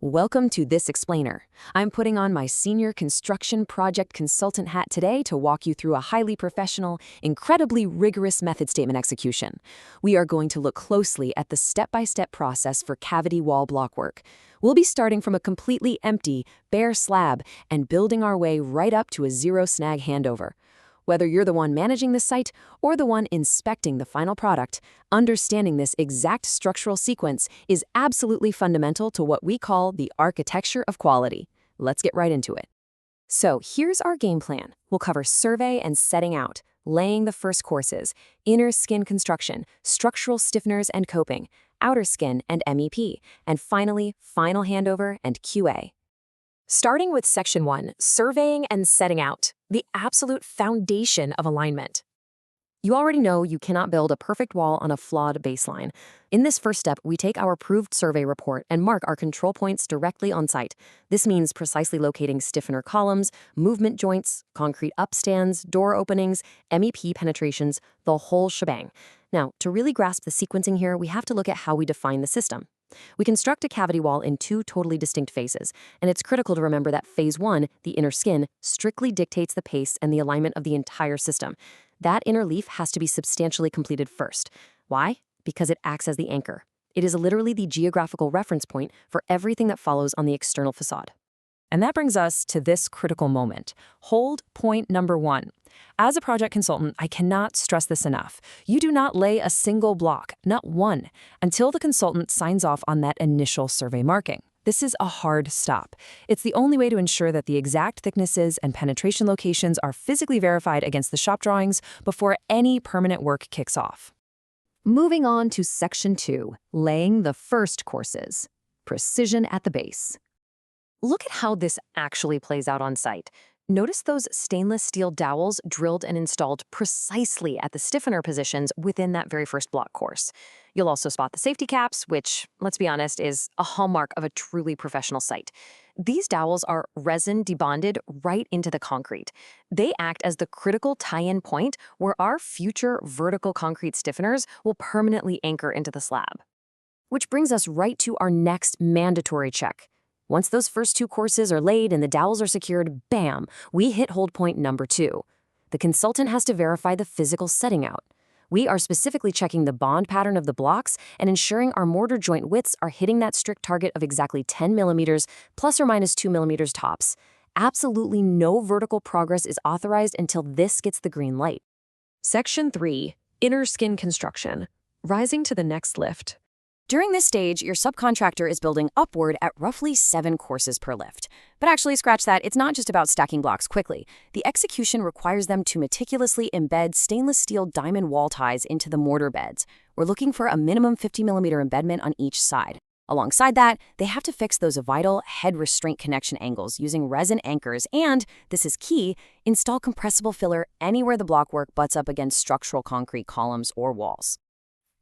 Welcome to This Explainer. I'm putting on my senior construction project consultant hat today to walk you through a highly professional, incredibly rigorous method statement execution. We are going to look closely at the step-by-step process for cavity wall block work. We'll be starting from a completely empty, bare slab and building our way right up to a zero-snag handover. Whether you're the one managing the site or the one inspecting the final product, understanding this exact structural sequence is absolutely fundamental to what we call the architecture of quality. Let's get right into it. So here's our game plan. We'll cover survey and setting out, laying the first courses, inner skin construction, structural stiffeners and coping, outer skin and MEP, and finally, final handover and QA. Starting with Section 1, surveying and setting out, the absolute foundation of alignment. You already know you cannot build a perfect wall on a flawed baseline. In this first step, we take our approved survey report and mark our control points directly on site. This means precisely locating stiffener columns, movement joints, concrete upstands, door openings, MEP penetrations, the whole shebang. Now, to really grasp the sequencing here, we have to look at how we define the system. We construct a cavity wall in two totally distinct phases, and it's critical to remember that Phase 1, the inner skin, strictly dictates the pace and the alignment of the entire system. That inner leaf has to be substantially completed first. Why? Because it acts as the anchor. It is literally the geographical reference point for everything that follows on the external facade. And that brings us to this critical moment. Hold point number 1. As a project consultant, I cannot stress this enough. You do not lay a single block, not one, until the consultant signs off on that initial survey marking. This is a hard stop. It's the only way to ensure that the exact thicknesses and penetration locations are physically verified against the shop drawings before any permanent work kicks off. Moving on to Section 2, laying the first courses. Precision at the base. Look at how this actually plays out on site. Notice those stainless steel dowels drilled and installed precisely at the stiffener positions within that very first block course. You'll also spot the safety caps, which, let's be honest, is a hallmark of a truly professional site. These dowels are resin debonded right into the concrete. They act as the critical tie-in point where our future vertical concrete stiffeners will permanently anchor into the slab. Which brings us right to our next mandatory check. Once those first two courses are laid and the dowels are secured, bam, we hit hold point number 2. The consultant has to verify the physical setting out. We are specifically checking the bond pattern of the blocks and ensuring our mortar joint widths are hitting that strict target of exactly 10 millimeters plus or minus 2 millimeters tops. Absolutely no vertical progress is authorized until this gets the green light. Section 3, inner skin construction, rising to the next lift. During this stage, your subcontractor is building upward at roughly 7 courses per lift. But actually, scratch that, it's not just about stacking blocks quickly. The execution requires them to meticulously embed stainless steel diamond wall ties into the mortar beds. We're looking for a minimum 50mm embedment on each side. Alongside that, they have to fix those vital head restraint connection angles using resin anchors and, this is key, install compressible filler anywhere the blockwork butts up against structural concrete columns or walls.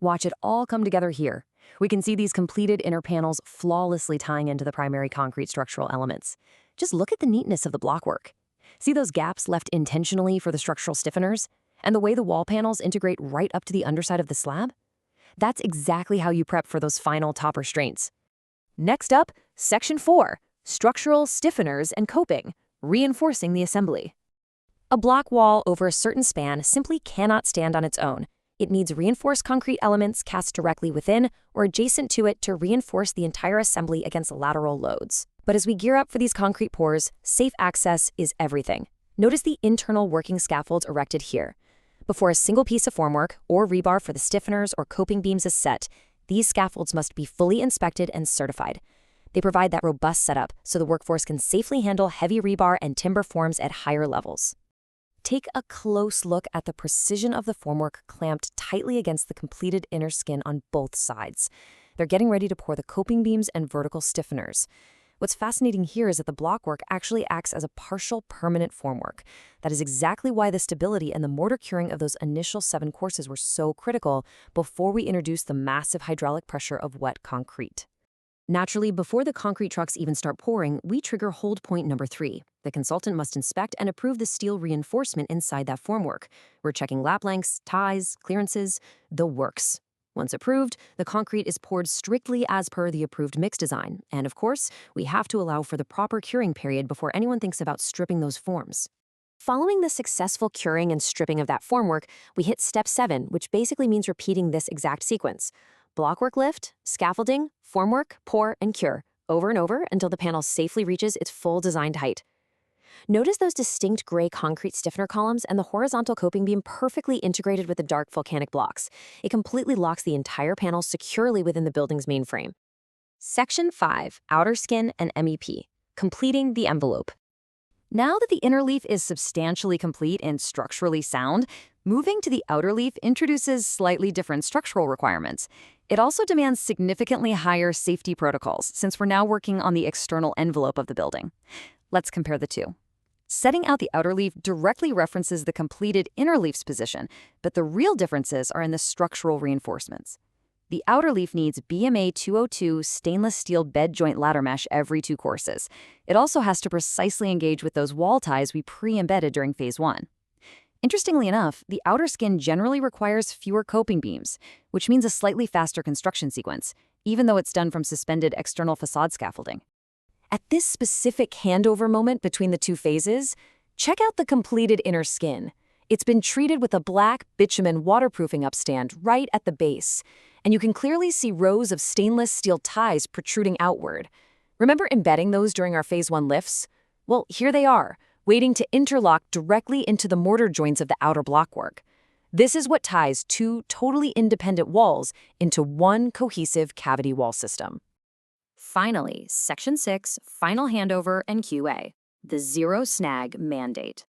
Watch it all come together here. We can see these completed inner panels flawlessly tying into the primary concrete structural elements. Just look at the neatness of the blockwork. See those gaps left intentionally for the structural stiffeners? And the way the wall panels integrate right up to the underside of the slab? That's exactly how you prep for those final top restraints. Next up, Section 4, structural stiffeners and coping, reinforcing the assembly. A block wall over a certain span simply cannot stand on its own. It needs reinforced concrete elements cast directly within or adjacent to it to reinforce the entire assembly against lateral loads. But as we gear up for these concrete pours, safe access is everything. Notice the internal working scaffolds erected here. Before a single piece of formwork or rebar for the stiffeners or coping beams is set, these scaffolds must be fully inspected and certified. They provide that robust setup so the workforce can safely handle heavy rebar and timber forms at higher levels. Take a close look at the precision of the formwork clamped tightly against the completed inner skin on both sides. They're getting ready to pour the coping beams and vertical stiffeners. What's fascinating here is that the blockwork actually acts as a partial permanent formwork. That is exactly why the stability and the mortar curing of those initial 7 courses were so critical before we introduced the massive hydraulic pressure of wet concrete. Naturally, before the concrete trucks even start pouring, we trigger hold point number 3. The consultant must inspect and approve the steel reinforcement inside that formwork. We're checking lap lengths, ties, clearances, the works. Once approved, the concrete is poured strictly as per the approved mix design. And of course, we have to allow for the proper curing period before anyone thinks about stripping those forms. Following the successful curing and stripping of that formwork, we hit step 7, which basically means repeating this exact sequence. Blockwork lift, scaffolding, formwork, pour, and cure, over and over until the panel safely reaches its full designed height. Notice those distinct gray concrete stiffener columns and the horizontal coping beam perfectly integrated with the dark volcanic blocks. It completely locks the entire panel securely within the building's main frame. Section 5, Outer Skin and MEP, completing the envelope. Now that the inner leaf is substantially complete and structurally sound, moving to the outer leaf introduces slightly different structural requirements. It also demands significantly higher safety protocols, since we're now working on the external envelope of the building. Let's compare the two. Setting out the outer leaf directly references the completed inner leaf's position, but the real differences are in the structural reinforcements. The outer leaf needs BMA 202 stainless steel bed joint ladder mesh every 2 courses. It also has to precisely engage with those wall ties we pre-embedded during phase 1. Interestingly enough, the outer skin generally requires fewer coping beams, which means a slightly faster construction sequence, even though it's done from suspended external facade scaffolding. At this specific handover moment between the 2 phases, check out the completed inner skin. It's been treated with a black bitumen waterproofing upstand right at the base, and you can clearly see rows of stainless steel ties protruding outward. Remember embedding those during our phase 1 lifts? Well, here they are, waiting to interlock directly into the mortar joints of the outer blockwork. This is what ties 2 totally independent walls into one cohesive cavity wall system. Finally, Section 6, Final Handover and QA, the Zero Snag Mandate.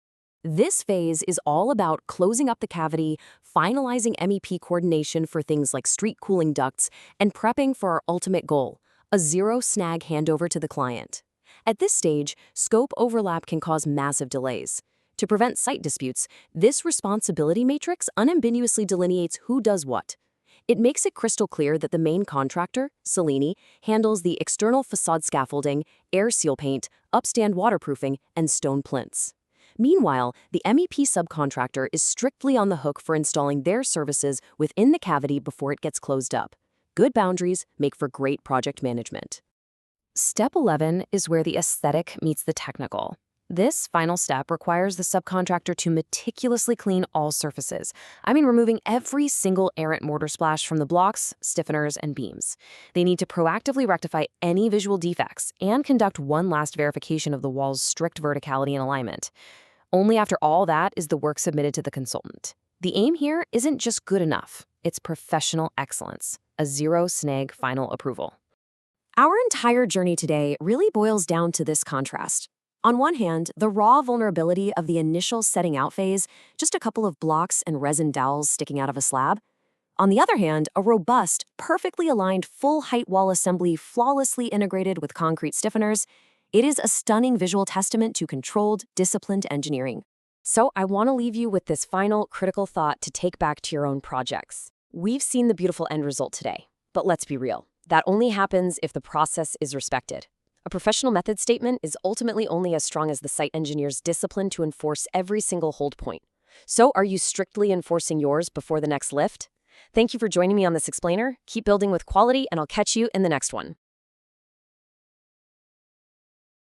This phase is all about closing up the cavity, finalizing MEP coordination for things like street cooling ducts, and prepping for our ultimate goal, a zero snag handover to the client. At this stage, scope overlap can cause massive delays. To prevent site disputes, this responsibility matrix unambiguously delineates who does what. It makes it crystal clear that the main contractor, Cellini, handles the external facade scaffolding, air seal paint, upstand waterproofing, and stone plinths. Meanwhile, the MEP subcontractor is strictly on the hook for installing their services within the cavity before it gets closed up. Good boundaries make for great project management. Step 11 is where the aesthetic meets the technical. This final step requires the subcontractor to meticulously clean all surfaces. Removing every single errant mortar splash from the blocks, stiffeners, and beams. They need to proactively rectify any visual defects and conduct one last verification of the wall's strict verticality and alignment. Only after all that is the work submitted to the consultant. The aim here isn't just good enough, it's professional excellence, a zero snag final approval. Our entire journey today really boils down to this contrast. On one hand, the raw vulnerability of the initial setting out phase, just a couple of blocks and resin dowels sticking out of a slab. On the other hand, a robust, perfectly aligned full-height wall assembly flawlessly integrated with concrete stiffeners. It is a stunning visual testament to controlled, disciplined engineering. So I want to leave you with this final critical thought to take back to your own projects. We've seen the beautiful end result today, but let's be real. That only happens if the process is respected. A professional method statement is ultimately only as strong as the site engineer's discipline to enforce every single hold point. So are you strictly enforcing yours before the next lift? Thank you for joining me on this explainer. Keep building with quality, and I'll catch you in the next one.